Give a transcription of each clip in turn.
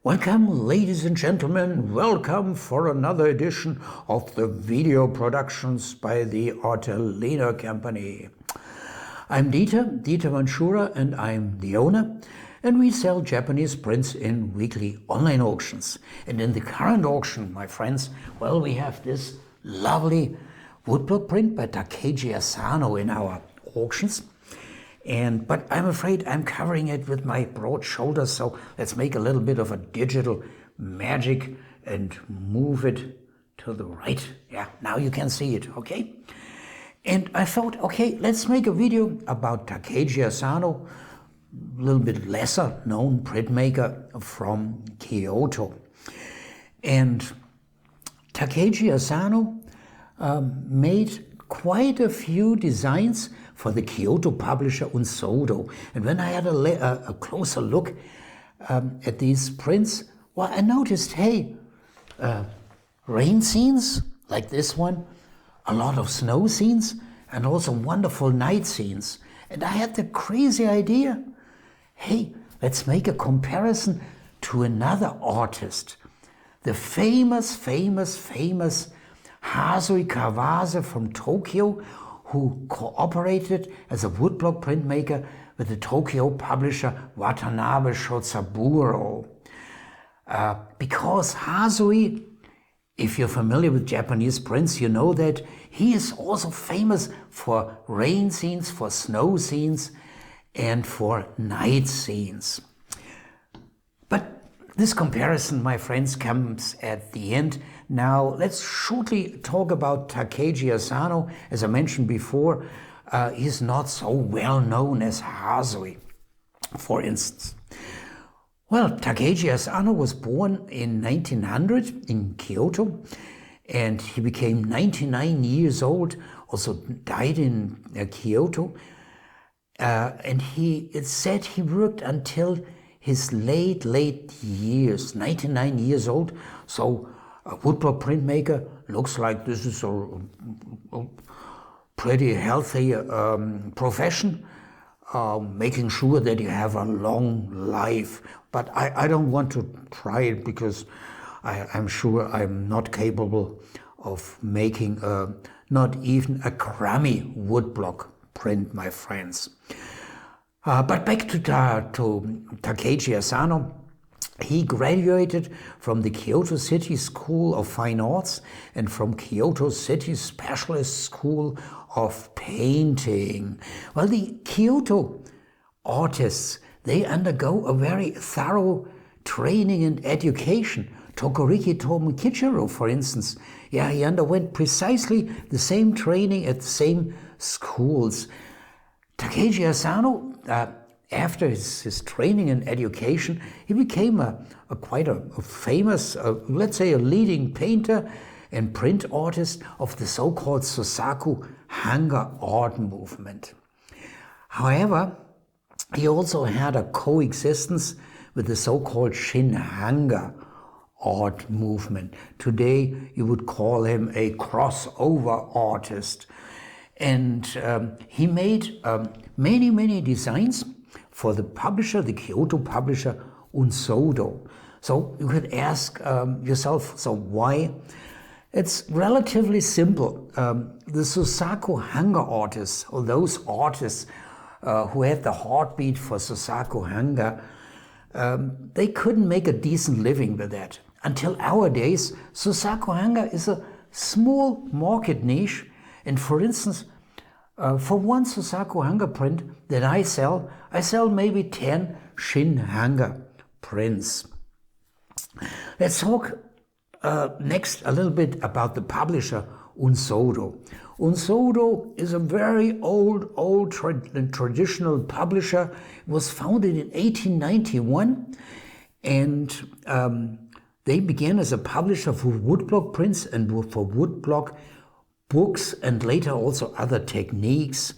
Welcome, ladies and gentlemen, welcome for another edition of the video productions by the Artelino company. I'm Dieter Manschura, and I'm the owner, and we sell Japanese prints in weekly online auctions. And in the current auction, my friends, well, we have this lovely woodblock print by Takeji Asano in our auctions. But I'm afraid I'm covering it with my broad shoulders, so let's make a little bit of a digital magic and move it to the right. Yeah, now you can see it, okay? And I thought, okay, let's make a video about Takeji Asano, a little bit lesser known printmaker from Kyoto. And Takeji Asano made quite a few designs for the Kyoto publisher Unsodo. And when I had a closer look at these prints, well, I noticed, hey, rain scenes like this one, a lot of snow scenes, and also wonderful night scenes. And I had the crazy idea, hey, let's make a comparison to another artist, the famous Hasui Kawase from Tokyo, who cooperated as a woodblock printmaker with the Tokyo publisher Watanabe Shotsaburo. Because Hasui, if you're familiar with Japanese prints, you know that he is also famous for rain scenes, for snow scenes, and for night scenes. But this comparison, my friends, comes at the end. Now, let's shortly talk about Takeji Asano. As I mentioned before, he's not so well known as Hasui, for instance. Well, Takeji Asano was born in 1900 in Kyoto, and he became 99 years old, also died in Kyoto. And it's said he worked until his late years, 99 years old. So a woodblock printmaker looks like this is a pretty healthy profession, making sure that you have a long life. But I don't want to try it because I'm sure I'm not capable of making not even a crummy woodblock print, my friends. But back to Takeji Asano. He graduated from the Kyoto City School of Fine Arts and from Kyoto City Specialist School of Painting. Well, the Kyoto artists, they undergo a very thorough training and education. Tokoriki Tomokichiro, for instance, yeah, he underwent precisely the same training at the same schools. Takeji Asano, after his training and education, he became quite a famous, let's say a leading painter and print artist of the so-called Sosaku Hanga art movement. However, he also had a coexistence with the so-called Shin Hanga art movement. Today, you would call him a crossover artist. And he made many designs for the publisher, the Kyoto publisher Unsodo. So you could ask yourself, so why? It's relatively simple. The Sosaku Hanga artists, or those artists who had the heartbeat for Sosaku Hanga, they couldn't make a decent living with that. Until our days, Sosaku Hanga is a small market niche. And for instance, for one Sosaku Hanga print that I sell maybe 10 Shin Hanga prints. Let's talk next a little bit about the publisher Unsodo. Unsodo is a very old traditional publisher. It was founded in 1891, and they began as a publisher for woodblock prints and for woodblock books, and later also other techniques.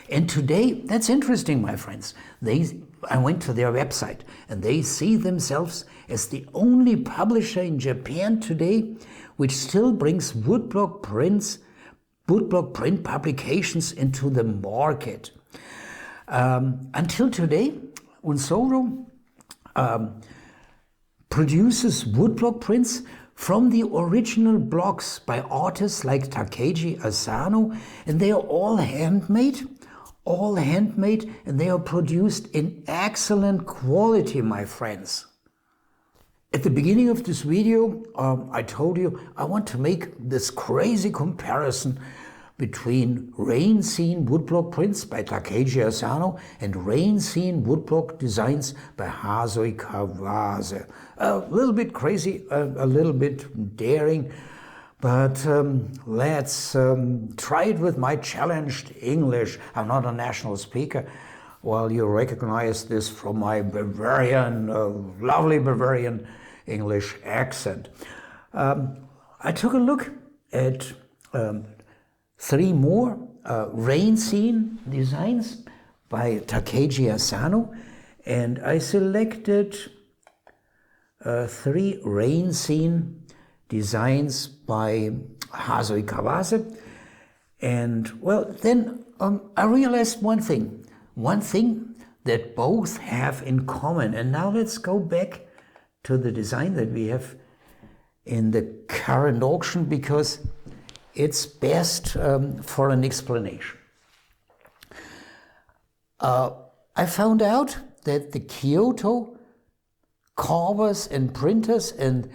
And today, that's interesting, my friends. I went to their website, and they see themselves as the only publisher in Japan today which still brings woodblock print publications into the market. Until today, Unsodo produces woodblock prints from the original blocks by artists like Takeji Asano, and they are all handmade, and they are produced in excellent quality, my friends. At the beginning of this video, I told you I want to make this crazy comparison between rain scene woodblock prints by Takeji Asano and rain scene woodblock designs by Hasui Kawase. A little bit crazy, a little bit daring, but let's try it with my challenged English. I'm not a national speaker. Well, you recognize this from my Bavarian, lovely Bavarian English accent. I took a look at 3 more rain scene designs by Takeji Asano, and I selected 3 rain scene designs by Hasui Kawase. And well, then I realized one thing that both have in common. And now let's go back to the design that we have in the current auction, because it's best for an explanation. I found out that the Kyoto carvers and printers and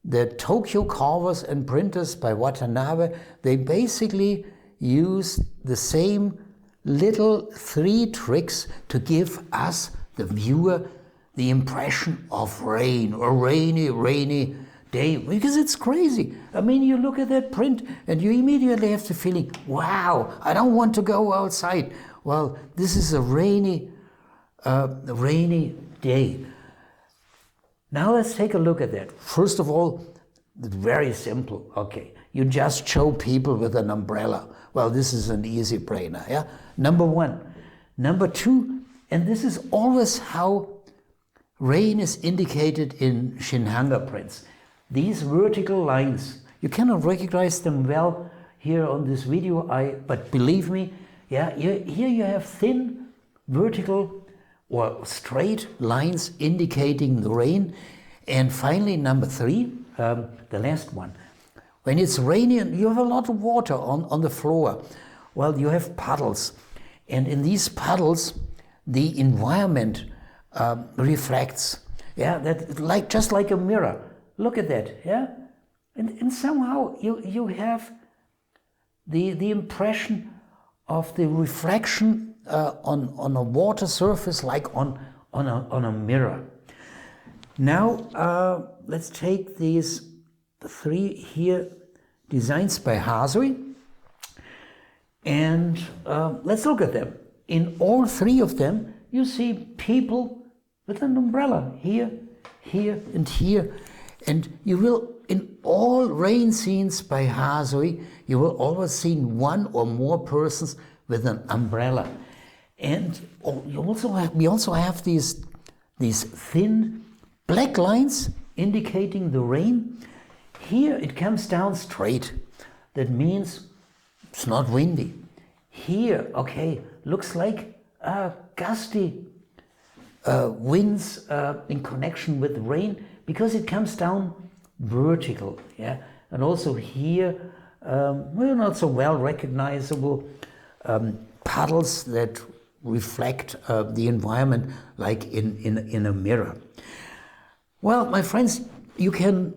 the Tokyo carvers and printers by Watanabe, they basically use the same little 3 tricks to give us, the viewer, the impression of rain, or rainy day, because it's crazy. I mean, you look at that print and you immediately have the feeling, wow, I don't want to go outside. Well, this is a rainy day. Now let's take a look at that. First of all, very simple. Okay, you just show people with an umbrella. Well, this is an easy brainer, yeah? Number 1. Number 2, and this is always how rain is indicated in Shinhanga prints. These vertical lines, you cannot recognize them well here on this video, but believe me, yeah, here you have thin vertical or straight lines indicating the rain. And finally, number 3, the last one. When it's raining, you have a lot of water on the floor. Well, you have puddles. And in these puddles, the environment reflects, yeah, that just like a mirror. Look at that, yeah? And somehow you have the impression of the reflection on a water surface, like on a mirror. Now let's take these 3 here designs by Hasui, and let's look at them. In all 3 of them, you see people with an umbrella here, here, and here. And you will, in all rain scenes by Hasui, you will always see 1 or more persons with an umbrella. And we also have these thin black lines indicating the rain. Here it comes down straight. That means it's not windy. Here, okay, looks like gusty winds in connection with rain, because it comes down vertical, yeah. And also here, not so well recognizable puddles that reflect the environment like in a mirror. Well, my friends, you can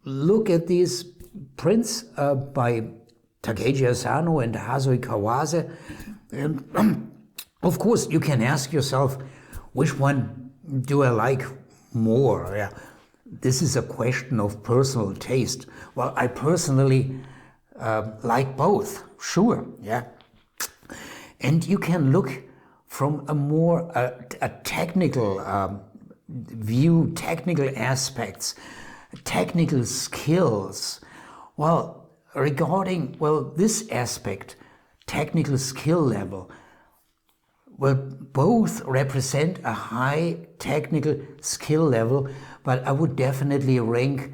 look at these prints by Takeji Asano and Hasui Kawase, and of course you can ask yourself, which one do I like more? Yeah. This is a question of personal taste. Well, I personally like both, sure, yeah. And you can look from a more technical view, technical aspects, technical skills. Well, regarding, this aspect, technical skill level, well, both represent a high technical skill level, but I would definitely rank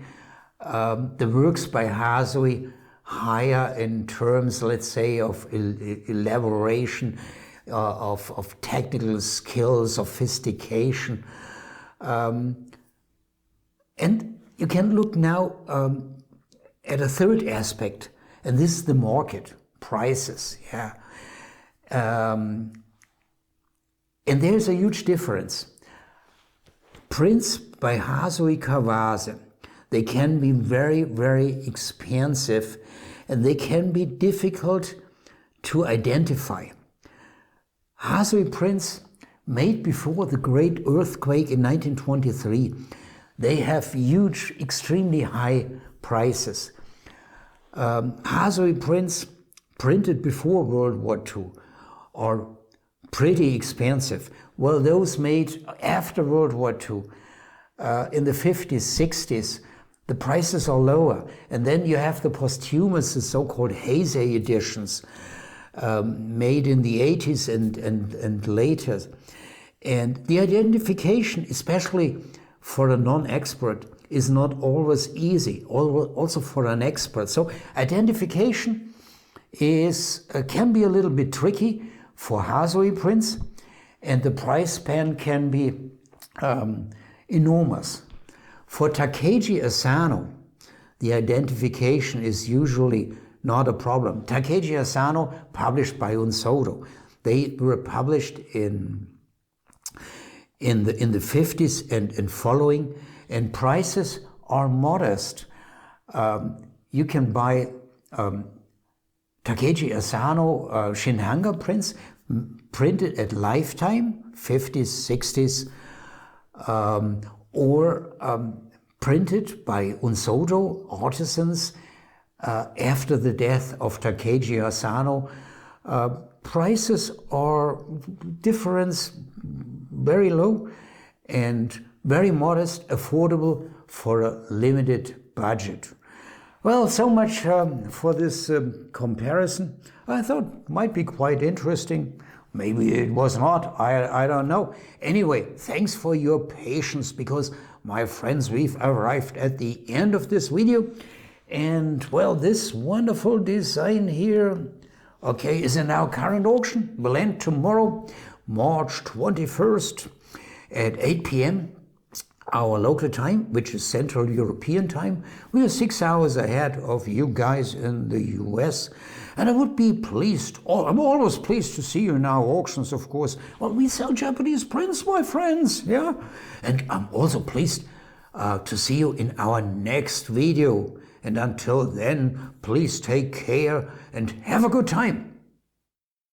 the works by Hasui higher in terms, let's say, of elaboration, of technical skills, sophistication. And And you can look now at a third aspect, and this is the market, prices. Yeah. And there's a huge difference. Prints by Hasui Kawase, they can be very, very expensive, and they can be difficult to identify. Hasui prints made before the great earthquake in 1923, they have huge, extremely high prices. Hasui prints printed before World War II are pretty expensive. Well, those made after World War II, in the 50s, 60s, the prices are lower. And then you have the posthumous, the so-called Heisei editions, made in the 80s and later. And the identification, especially for a non-expert, is not always easy, also for an expert. So identification can be a little bit tricky for Hasui prints, and the price span can be enormous. For Takeji Asano, the identification is usually not a problem. Takeji Asano, published by Unsodo. They were published in the 50s and following, and prices are modest. You can buy Takeji Asano Shinhanga prints printed at lifetime, 50s, 60s, or printed by Unsodo artisans after the death of Takeji Asano. Prices are difference very low and very modest, affordable for a limited budget. Well, so much for this comparison. I thought might be quite interesting. Maybe it was not, I don't know. Anyway, thanks for your patience, because my friends, we've arrived at the end of this video. And well, this wonderful design here, okay, is in our current auction. Will end tomorrow, March 21st at 8 p.m. our local time, which is Central European time. We are 6 hours ahead of you guys in the US. And I would be pleased, I'm always pleased to see you in our auctions, of course. Well, we sell Japanese prints, my friends, yeah? And I'm also pleased to see you in our next video. And until then, please take care and have a good time.